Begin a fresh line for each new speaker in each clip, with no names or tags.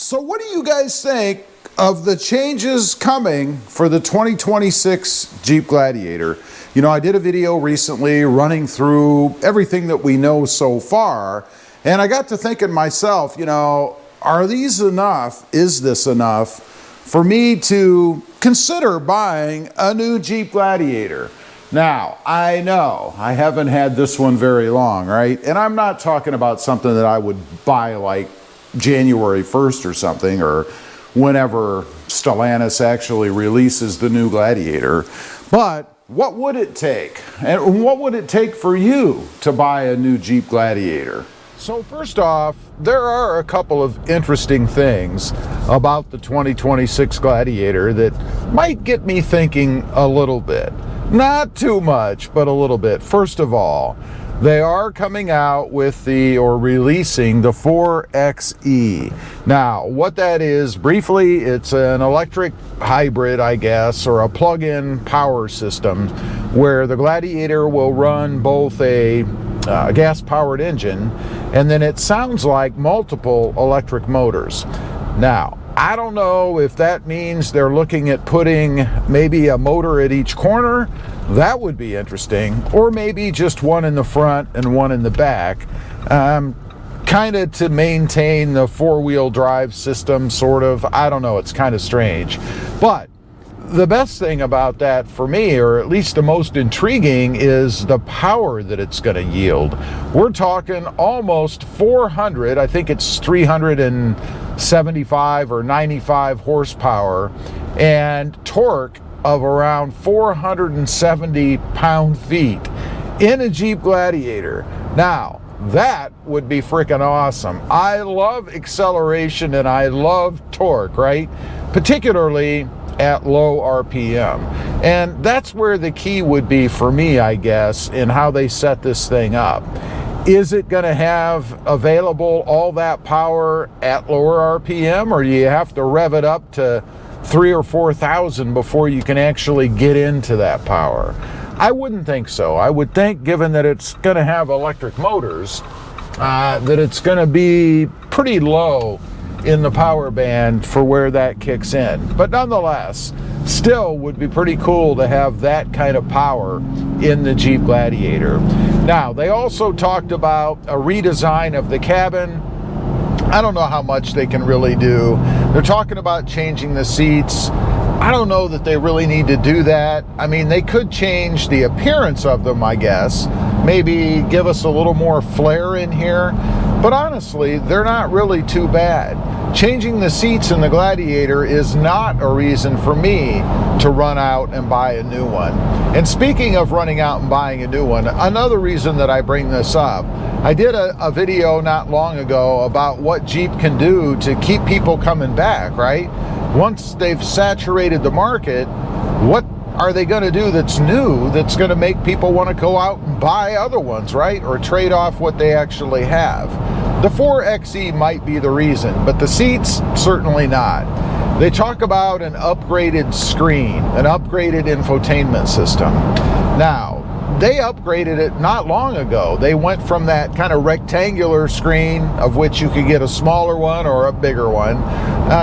So what do you guys think of the changes coming for the 2026 Jeep Gladiator? You know, I did a video recently running through everything that we know so far, and I got to thinking myself, you know, are these enough? Is this enough for me to consider buying a new Jeep Gladiator? Now, I know I haven't had this one very long, right? And I'm not talking about something that I would buy like January 1st or something, or whenever Stellantis actually releases the new Gladiator. But what would it take? And what would it take for you to buy a new Jeep Gladiator? So first off, there are a couple of interesting things about the 2026 Gladiator that might get me thinking a little bit. Not too much, but a little bit. First of all, they are coming out with releasing the 4xe. Now, what that is, briefly, it's an electric hybrid, I guess, or a plug-in power system where the Gladiator will run both a gas-powered engine, and then it sounds like multiple electric motors. Now, I don't know if that means they're looking at putting maybe a motor at each corner. That would be interesting. Or maybe just one in the front and one in the back. Kind of to maintain the four-wheel drive system, sort of. I don't know. It's kind of strange. But the best thing about that for me, or at least the most intriguing, is the power that it's going to yield. We're talking almost 400, I think it's 375 or 95 horsepower, and torque of around 470 pound-feet in a Jeep Gladiator. Now, that would be freaking awesome. I love acceleration and I love torque, right? Particularly at low RPM. And that's where the key would be for me, I guess, in how they set this thing up. Is it going to have available all that power at lower RPM, or do you have to rev it up to 3,000 or 4,000 before you can actually get into that power? I wouldn't think so. I would think, given that it's going to have electric motors, that it's going to be pretty low in the power band for where that kicks in. But nonetheless, still would be pretty cool to have that kind of power in the Jeep Gladiator. Now, they also talked about a redesign of the cabin. I don't know how much they can really do. They're talking about changing the seats. I don't know that they really need to do that. I mean, they could change the appearance of them, I guess. Maybe give us a little more flair in here. But honestly, they're not really too bad. Changing the seats in the Gladiator is not a reason for me to run out and buy a new one. And speaking of running out and buying a new one, another reason that I bring this up, I did a video not long ago about what Jeep can do to keep people coming back, right? Once they've saturated the market, what are they going to do that's new that's going to make people want to go out and buy other ones, right? Or trade off what they actually have. The 4xe might be the reason, but the seats, certainly not. They talk about an upgraded screen, an upgraded infotainment system. Now, they upgraded it not long ago. They went from that kind of rectangular screen, of which you could get a smaller one or a bigger one,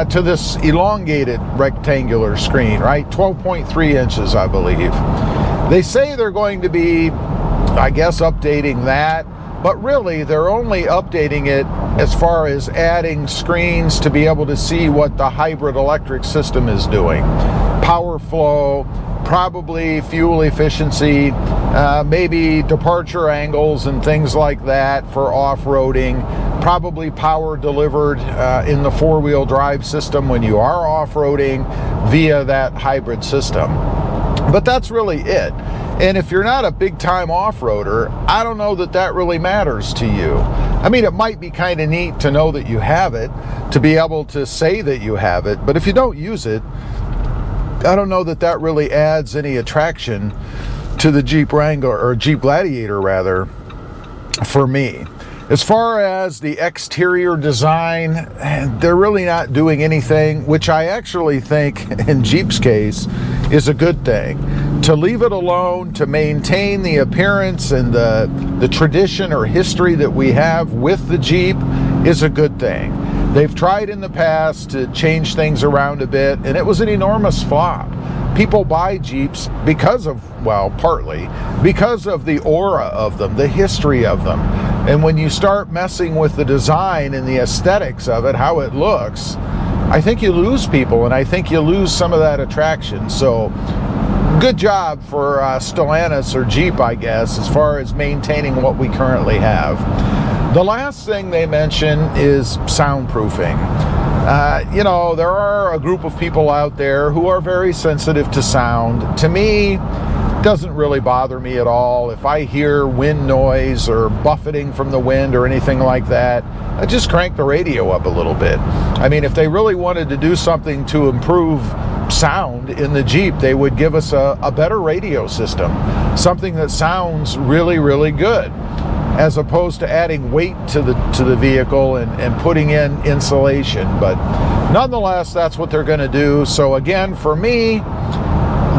to this elongated rectangular screen, right? 12.3 inches, I believe. They say they're going to be, I guess, updating that, but really they're only updating it as far as adding screens to be able to see what the hybrid electric system is doing. Power flow, probably fuel efficiency, maybe departure angles and things like that for off-roading, probably power delivered in the four-wheel drive system when you are off-roading via that hybrid system. But that's really it. And if you're not a big-time off-roader, I don't know that that really matters to you. I mean, it might be kind of neat to know that you have it, to be able to say that you have it, but if you don't use it, I don't know that that really adds any attraction to the Jeep Wrangler, or Jeep Gladiator rather, for me. As far as the exterior design, they're really not doing anything, which I actually think, in Jeep's case, is a good thing. To leave it alone, to maintain the appearance and the tradition or history that we have with the Jeep is a good thing. They've tried in the past to change things around a bit, and it was an enormous flop. People buy Jeeps because of, well, partly because of the aura of them, the history of them. And when you start messing with the design and the aesthetics of it, how it looks, I think you lose people, and I think you lose some of that attraction. So good job for Stellantis or Jeep, I guess, as far as maintaining what we currently have. The last thing they mention is soundproofing. You know, there are a group of people out there who are very sensitive to sound. To me, it doesn't really bother me at all. If I hear wind noise or buffeting from the wind or anything like that, I just crank the radio up a little bit. I mean, if they really wanted to do something to improve sound in the Jeep, they would give us a better radio system, something that sounds really, really good, as opposed to adding weight to the vehicle and putting in insulation. But nonetheless, that's what they're going to do. So again, for me,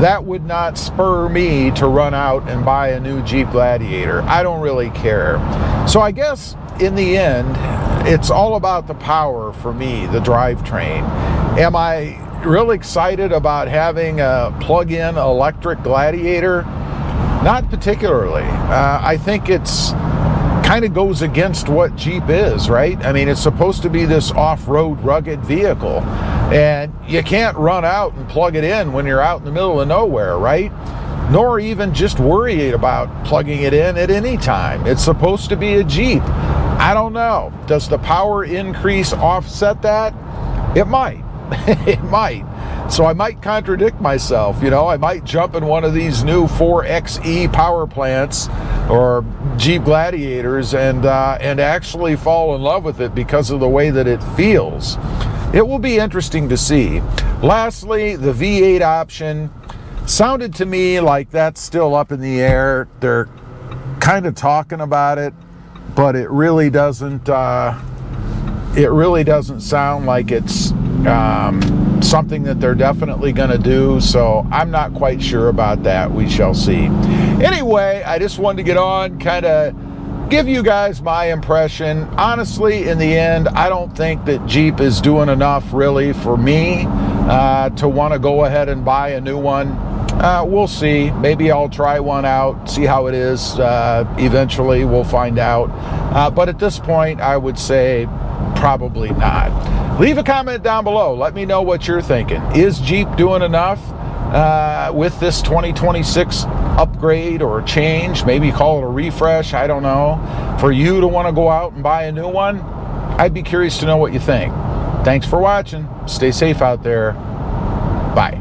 that would not spur me to run out and buy a new Jeep Gladiator. I don't really care. So I guess in the end, it's all about the power for me, the drivetrain. Am I real excited about having a plug-in electric Gladiator? Not particularly. I think it's kind of goes against what Jeep is, right? I mean, it's supposed to be this off-road rugged vehicle, and you can't run out and plug it in when you're out in the middle of nowhere, right? Nor even just worry about plugging it in at any time. It's supposed to be a Jeep. I don't know. Does the power increase offset that? It might. It might. So I might contradict myself, you know. I might jump in one of these new 4xe power plants or Jeep Gladiators and actually fall in love with it because of the way that it feels. It will be interesting to see. Lastly, the V8 option sounded to me like that's still up in the air. They're kind of talking about it, but it really doesn't sound like it's something that they're definitely going to do. So I'm not quite sure about that. We shall see. Anyway, I just wanted to get on, kind of give you guys my impression. Honestly, in the end, I don't think that Jeep is doing enough really for me to want to go ahead and buy a new one. We'll see. Maybe I'll try one out, see how it is. Eventually, we'll find out. But at this point, I would say probably not. Leave a comment down below. Let me know what you're thinking. Is Jeep doing enough with this 2026 upgrade or change? Maybe call it a refresh. I don't know. For you to want to go out and buy a new one? I'd be curious to know what you think. Thanks for watching. Stay safe out there. Bye.